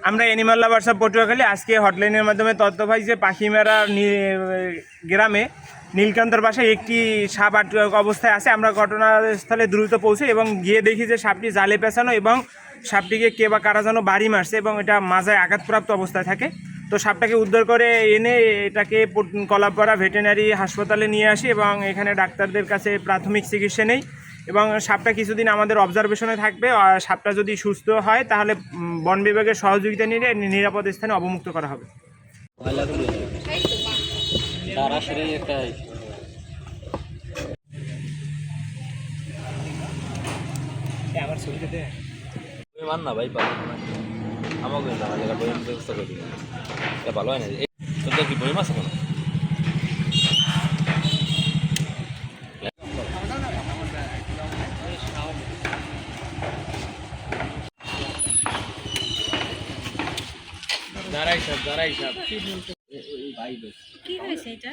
আমরা অ্যানিমাল লাভার সব পটুয়াখালী আজকে হটলাইনের মাধ্যমে তথ্য পাই যে পাখিমেরা গ্রামে নীলকান্তর বাসায় একটি সাপ আটক অবস্থায় আছে। আমরা ঘটনাস্থলে দ্রুত পৌঁছে এবং গিয়ে দেখি যে সাপটি জালে পেঁচানো এবং সাপটিকে কে বা কারা যেন বাড়ি মারছে এবং এটা মাজায় আঘাতপ্রাপ্ত অবস্থায় থাকে। তো সাপটাকে উদ্ধার করে এনে এটাকে কলাপাড়া ভেটেরিনারি হাসপাতালে নিয়ে আসি এবং এখানে ডাক্তারদের কাছে প্রাথমিক চিকিৎসা নেই এবং সাপটা কিছুদিন আমাদের অবজারভেশনে থাকবে। আর সাপটা যদি সুস্থ হয় তাহলে বন বিভাগের সহযোগিতা নিয়ে নিরাপদ স্থানে অবমুক্ত করা হবে। আমার ছবিটা দে মান না ভাই পাবো না আমাকে বইয়ের ব্যবস্থা করে দিন এটা ভালো হয় না তোদের কি বই মাছ এখন দাঁড়াই সাহেব কি হয়েছে এটা?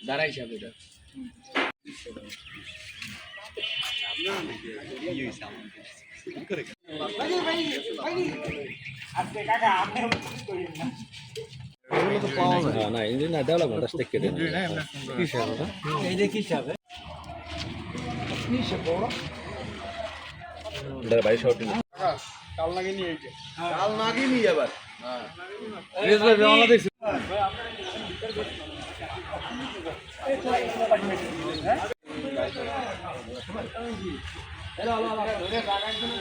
দাঁড়াই সাহেব এটা না ইঞ্জিন না দেওয়া লাগবে দশ থেকে কি সাহেব এই যে কি সাহেব ভাই সব কাল নাগিনি এই যে কাল নাগিনি আবার হ্যাঁ রিয়াজ ভাই রওনা দিছি হ্যালো ধরে বাগান জন্য